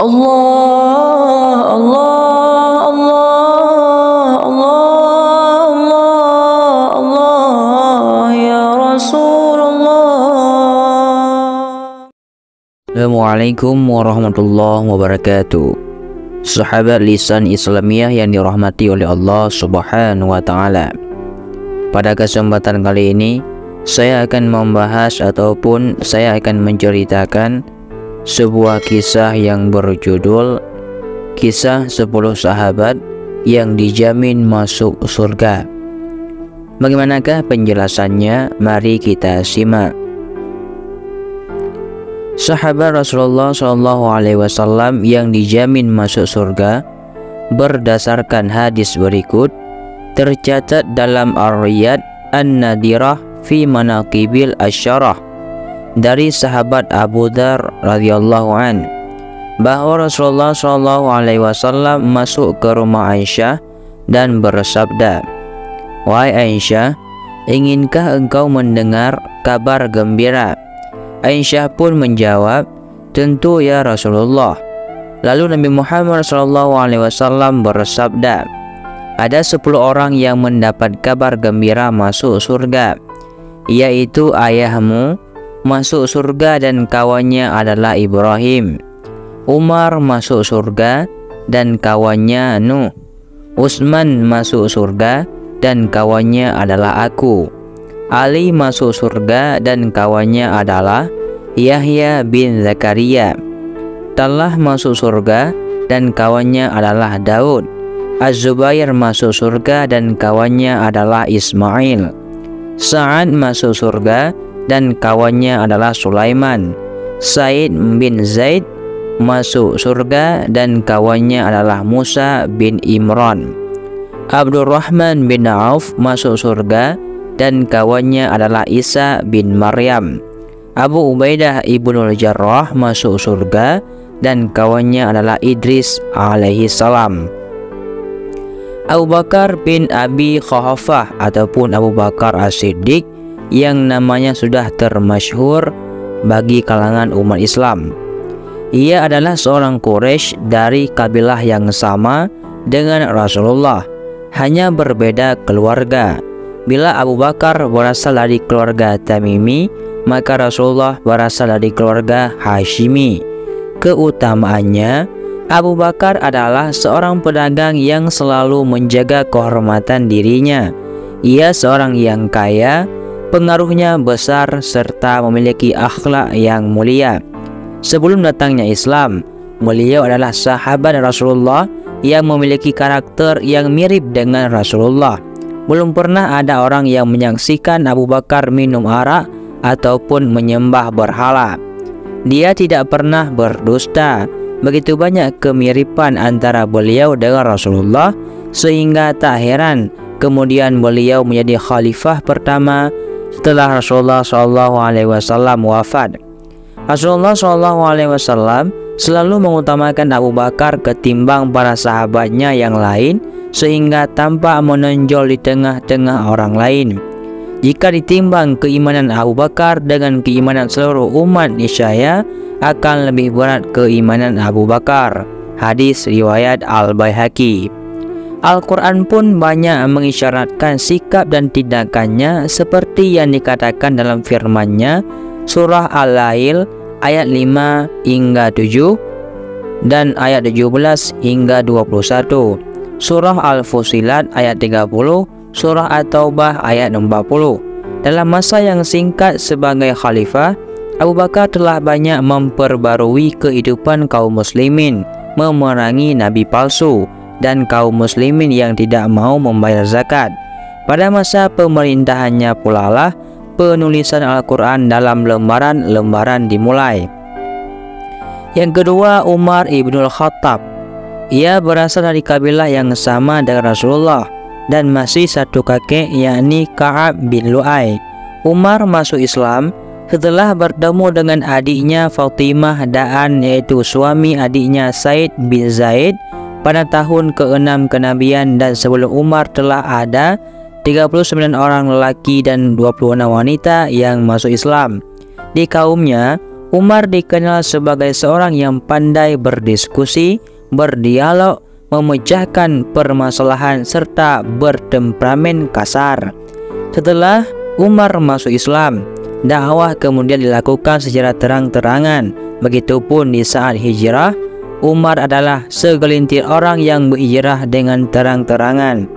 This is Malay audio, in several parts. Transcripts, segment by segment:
Allah, Allah, Allah, Allah, Allah, Allah, ya Rasulullah. Assalamualaikum warahmatullahi wabarakatuh. Sahabat lisan Islamiyah yang dirahmati oleh Allah Subhanahu wa taala. Pada kesempatan kali ini saya akan membahas ataupun saya akan menceritakan sebuah kisah yang berjudul Kisah 10 Sahabat yang Dijamin Masuk Surga. Bagaimanakah penjelasannya? Mari kita simak. Sahabat Rasulullah SAW yang dijamin masuk surga berdasarkan hadis berikut tercatat dalam Ar-Riyad An-Nadirah fi Manaqibil Asyarah dari sahabat Abu Dzar radhiyallahu an bahwa Rasulullah SAW masuk ke rumah Aisyah dan bersabda, "Wahai Aisyah, inginkah engkau mendengar kabar gembira?" Aisyah pun menjawab, "Tentu ya Rasulullah." Lalu Nabi Muhammad SAW bersabda, "Ada 10 orang yang mendapat kabar gembira masuk surga, yaitu ayahmu masuk surga dan kawannya adalah Ibrahim, Umar masuk surga dan kawannya Nuh, Utsman masuk surga dan kawannya adalah aku, Ali masuk surga dan kawannya adalah Yahya bin Zakaria, Talha masuk surga dan kawannya adalah Daud, Az-Zubair masuk surga dan kawannya adalah Ismail, Sa'ad masuk surga dan kawannya adalah Sulaiman, Said bin Zaid masuk surga dan kawannya adalah Musa bin Imran, Abdurrahman bin Auf masuk surga dan kawannya adalah Isa bin Maryam, Abu Ubaidah ibnul Jarrah masuk surga dan kawannya adalah Idris alaihi salam. Abu Bakar bin Abi Quhafah ataupun Abu Bakar As-Siddiq yang namanya sudah termasyhur bagi kalangan umat Islam. Ia adalah seorang Quraisy dari kabilah yang sama dengan Rasulullah, hanya berbeda keluarga. Bila Abu Bakar berasal dari keluarga Tamimi, maka Rasulullah berasal dari keluarga Hashimi. Keutamaannya, Abu Bakar adalah seorang pedagang yang selalu menjaga kehormatan dirinya. Ia seorang yang kaya, pengaruhnya besar serta memiliki akhlak yang mulia. Sebelum datangnya Islam, beliau adalah sahabat Rasulullah yang memiliki karakter yang mirip dengan Rasulullah. Belum pernah ada orang yang menyaksikan Abu Bakar minum arak ataupun menyembah berhala. Dia tidak pernah berdusta. Begitu banyak kemiripan antara beliau dengan Rasulullah sehingga tak heran kemudian beliau menjadi khalifah pertama setelah Rasulullah SAW wafat. Rasulullah SAW selalu mengutamakan Abu Bakar ketimbang para sahabatnya yang lain sehingga tampak menonjol di tengah-tengah orang lain. Jika ditimbang keimanan Abu Bakar dengan keimanan seluruh umat, niscaya akan lebih berat keimanan Abu Bakar. Hadis riwayat Al-Baihaqi. Al-Quran pun banyak mengisyaratkan sikap dan tindakannya seperti yang dikatakan dalam firman-Nya surah Al-Lail ayat 5 hingga 7 dan ayat 17 hingga 21, surah Al-Fusilat ayat 30, surah At-Taubah ayat 40. Dalam masa yang singkat sebagai khalifah, Abu Bakar telah banyak memperbarui kehidupan kaum muslimin, memerangi nabi palsu dan kaum muslimin yang tidak mau membayar zakat. Pada masa pemerintahannya pula lah penulisan Al-Quran dalam lembaran-lembaran dimulai. Yang kedua, Umar ibnul Khattab. Ia berasal dari kabilah yang sama dengan Rasulullah dan masih satu kakek, yakni Ka'ab bin Lu'ay. Umar masuk Islam setelah bertemu dengan adiknya Fatimah Da'an, yaitu suami adiknya Said bin Zaid pada tahun ke-6 kenabian, dan sebelum Umar telah ada 39 orang lelaki dan 26 wanita yang masuk Islam. Di kaumnya, Umar dikenal sebagai seorang yang pandai berdiskusi, berdialog, memecahkan permasalahan serta bertemperamen kasar. Setelah Umar masuk Islam, dakwah kemudian dilakukan secara terang-terangan. Begitupun di saat hijrah, Umar adalah segelintir orang yang berhijrah dengan terang-terangan.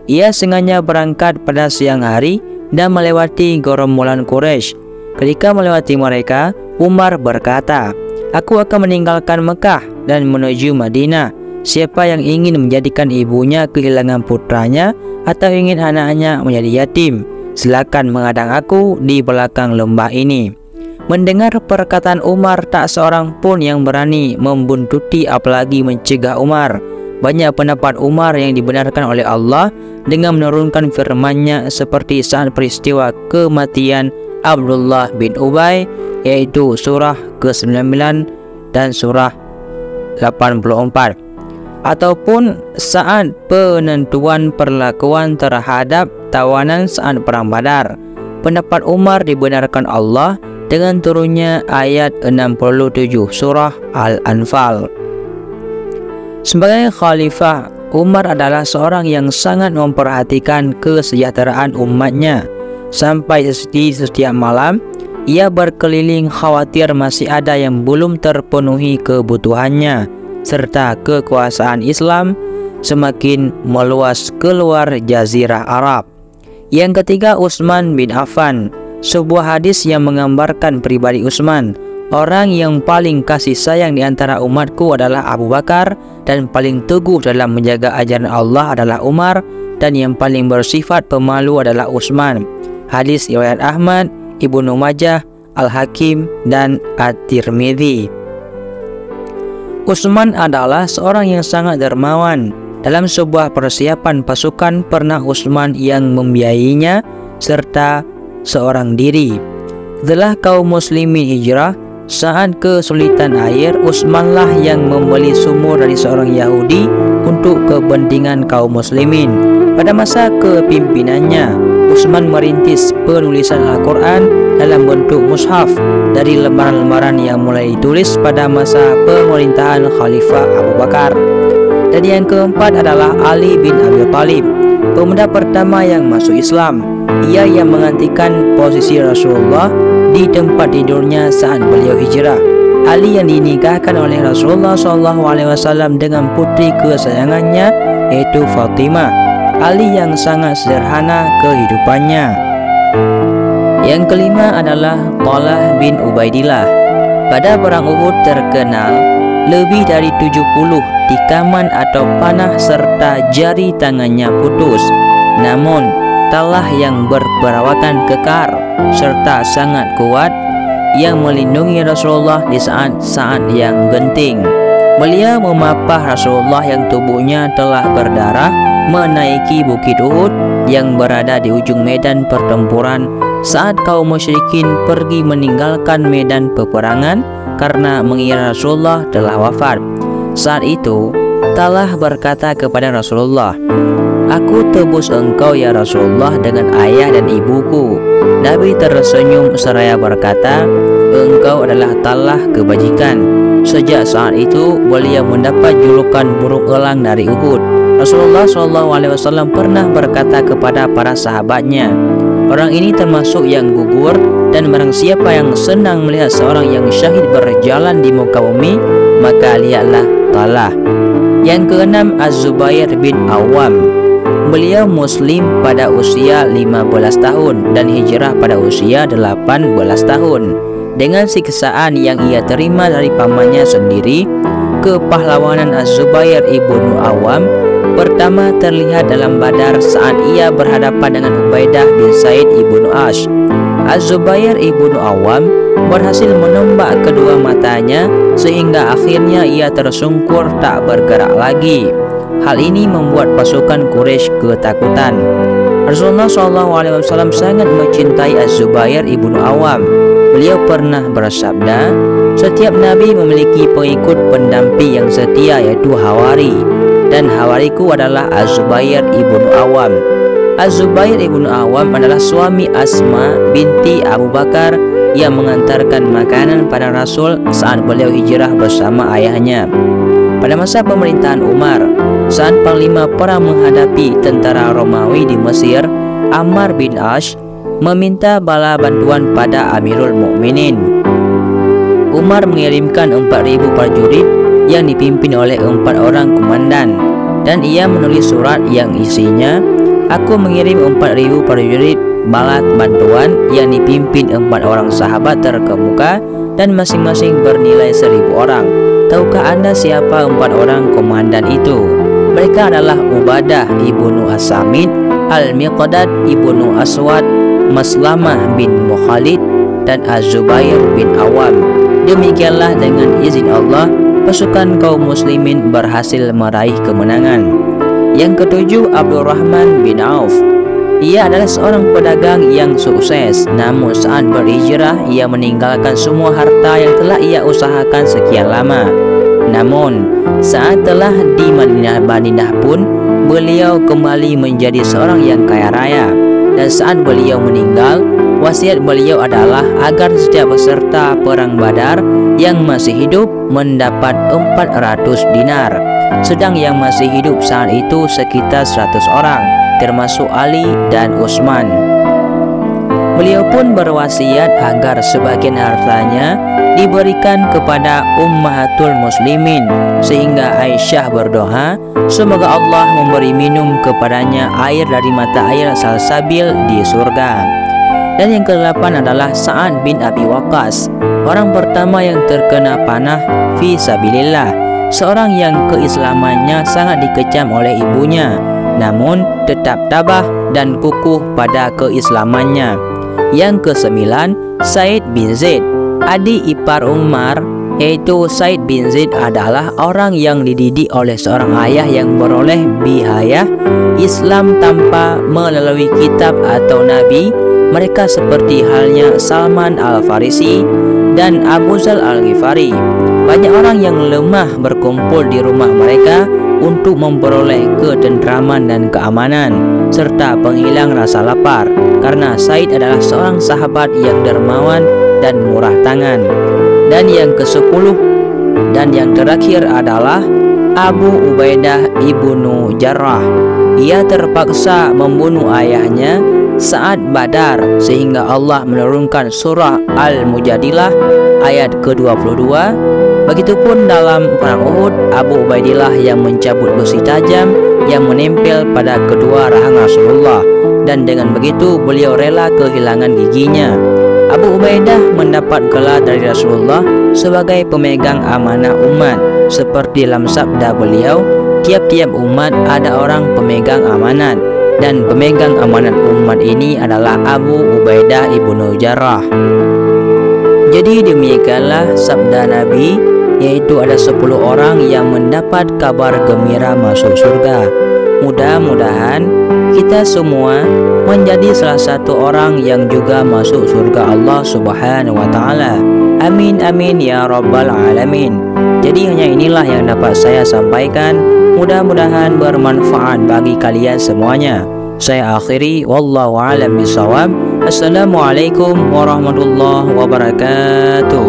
Ia sengaja berangkat pada siang hari dan melewati gerombolan Quraisy. Ketika melewati mereka, Umar berkata, "Aku akan meninggalkan Mekah dan menuju Madinah. Siapa yang ingin menjadikan ibunya kehilangan putranya atau ingin anaknya menjadi yatim, silakan menghadang aku di belakang lembah ini." Mendengar perkataan Umar, tak seorang pun yang berani membuntuti apalagi mencegah Umar. Banyak pendapat Umar yang dibenarkan oleh Allah dengan menurunkan firman-Nya, seperti saat peristiwa kematian Abdullah bin Ubay, yaitu surah ke-9 dan surah 84, ataupun saat penentuan perlakuan terhadap tawanan saat perang Badar. Pendapat Umar dibenarkan Allah dengan turunnya ayat 67 surah Al-Anfal. Sebagai khalifah, Umar adalah seorang yang sangat memperhatikan kesejahteraan umatnya. Sampai di setiap malam, ia berkeliling khawatir masih ada yang belum terpenuhi kebutuhannya, serta kekuasaan Islam semakin meluas keluar Jazirah Arab. Yang ketiga, Utsman bin Affan. Sebuah hadis yang menggambarkan pribadi Utsman. Orang yang paling kasih sayang di antara umatku adalah Abu Bakar, dan paling teguh dalam menjaga ajaran Allah adalah Umar, dan yang paling bersifat pemalu adalah Utsman. Hadis riwayat Ahmad, Ibnu Majah, Al-Hakim, dan At-Tirmidzi. Utsman adalah seorang yang sangat dermawan. Dalam sebuah persiapan pasukan, pernah Utsman yang membiayainya serta seorang diri. Setelah kaum muslimin hijrah, saat kesulitan air, Utsmanlah yang membeli sumur dari seorang Yahudi untuk kepentingan kaum muslimin. Pada masa kepimpinannya, Utsman merintis penulisan Al-Quran dalam bentuk mushaf dari lembaran-lembaran yang mulai ditulis pada masa pemerintahan Khalifah Abu Bakar. Dan yang keempat adalah Ali bin Abi Thalib, pemuda pertama yang masuk Islam. Ia yang menggantikan posisi Rasulullah di tempat tidurnya saat beliau hijrah. Ali yang dinikahkan oleh Rasulullah SAW dengan putri kesayangannya, yaitu Fatimah. Ali yang sangat sederhana kehidupannya. Yang kelima adalah Talha bin Ubaidillah. Pada perang Uhud terkenal lebih dari 70 tikaman atau panah serta jari tangannya putus. Namun Talha yang berperawakan kekar serta sangat kuat yang melindungi Rasulullah di saat-saat yang genting. Beliau memapah Rasulullah yang tubuhnya telah berdarah menaiki bukit Uhud yang berada di ujung medan pertempuran saat kaum musyrikin pergi meninggalkan medan peperangan karena mengira Rasulullah telah wafat. Saat itu Talha berkata kepada Rasulullah, "Aku tebus engkau ya Rasulullah dengan ayah dan ibuku." Nabi tersenyum seraya berkata, "Engkau adalah Talha kebajikan." Sejak saat itu beliau mendapat julukan burung elang dari Uhud. Rasulullah SAW pernah berkata kepada para sahabatnya, "Orang ini termasuk yang gugur, dan barang siapa yang senang melihat seorang yang syahid berjalan di muka bumi, maka lihatlah Talha." Yang keenam, Az-Zubair bin Awam. Beliau muslim pada usia 15 tahun dan hijrah pada usia 18 tahun. Dengan siksaan yang ia terima dari pamannya sendiri, kepahlawanan Az-Zubair ibnu Awam pertama terlihat dalam Badar saat ia berhadapan dengan Ubaidah bin Said ibnu Ash. Az-Zubair ibnu Awam berhasil menembak kedua matanya sehingga akhirnya ia tersungkur tak bergerak lagi. Hal ini membuat pasukan Quraisy ketakutan. Rasulullah SAW sangat mencintai Az-Zubair ibnu Awam. Beliau pernah bersabda, "Setiap nabi memiliki pengikut pendamping yang setia, yaitu Hawari, dan Hawariku adalah Az-Zubair ibnu Awam." Az-Zubair ibnu Awam adalah suami Asma binti Abu Bakar yang mengantarkan makanan pada Rasul saat beliau hijrah bersama ayahnya. Pada masa pemerintahan Umar, saat panglima perang menghadapi tentara Romawi di Mesir, Ammar bin Ash meminta bala bantuan pada Amirul Mukminin. Umar mengirimkan 4.000 prajurit yang dipimpin oleh 4 orang komandan, dan ia menulis surat yang isinya, "Aku mengirim 4.000 prajurit balat bantuan yang dipimpin 4 orang sahabat terkemuka dan masing-masing bernilai 1.000 orang. Tahukah Anda siapa 4 orang komandan itu? Mereka adalah Ubadah ibnu As-Samit, Al-Miqdad ibnu Aswad, Maslamah bin Mukhalid, dan Az-Zubair bin Awam." Demikianlah dengan izin Allah pasukan kaum muslimin berhasil meraih kemenangan. Yang ketujuh, Abdurrahman bin Auf. Ia adalah seorang pedagang yang sukses, namun saat berhijrah ia meninggalkan semua harta yang telah ia usahakan sekian lama. Namun saat telah di Madinah pun beliau kembali menjadi seorang yang kaya raya. Dan saat beliau meninggal, wasiat beliau adalah agar setiap peserta perang Badar yang masih hidup mendapat 400 dinar, sedang yang masih hidup saat itu sekitar 100 orang, termasuk Ali dan Utsman. Beliau pun berwasiat agar sebagian hartanya diberikan kepada ummahatul muslimin, sehingga Aisyah berdoa, semoga Allah memberi minum kepadanya air dari mata air salsabil di surga. Dan yang ke-8 adalah Sa'ad bin Abi Waqqas, orang pertama yang terkena panah fi sabilillah, seorang yang keislamannya sangat dikecam oleh ibunya, namun tetap tabah dan kukuh pada keislamannya. Yang ke-9, Said bin Zaid, adik ipar Umar, yaitu Said bin Zaid adalah orang yang dididik oleh seorang ayah yang beroleh bihayah Islam tanpa melalui kitab atau nabi. Mereka seperti halnya Salman Al-Farisi dan Abu Zal Al-Ghifari. Banyak orang yang lemah berkumpul di rumah mereka untuk memperoleh ketentraman dan keamanan serta penghilang rasa lapar, karena Said adalah seorang sahabat yang dermawan dan murah tangan. Dan yang ke-10 dan yang terakhir adalah Abu Ubaidah ibnu Jarrah. Ia terpaksa membunuh ayahnya saat Badar, sehingga Allah menurunkan surah Al-Mujadilah ayat ke-22. Begitupun dalam perang Uhud, Abu Ubaidillah yang mencabut besi tajam yang menempel pada kedua rahang Rasulullah, dan dengan begitu beliau rela kehilangan giginya. Abu Ubaidah mendapat gelar dari Rasulullah sebagai pemegang amanah umat, seperti dalam sabda beliau, tiap-tiap umat ada orang pemegang amanat, dan pemegang amanat umat ini adalah Abu Ubaidah ibnu Jarrah. Jadi demikianlah sabda Nabi, yaitu ada 10 orang yang mendapat kabar gembira masuk surga. Mudah-mudahan kita semua menjadi salah satu orang yang juga masuk surga Allah Subhanahu wa Ta'ala. Amin amin ya rabbal alamin. Jadi hanya inilah yang dapat saya sampaikan. Mudah-mudahan bermanfaat bagi kalian semuanya. Saya akhiri, wallahu a'lam bishawab. Assalamualaikum warahmatullahi wabarakatuh.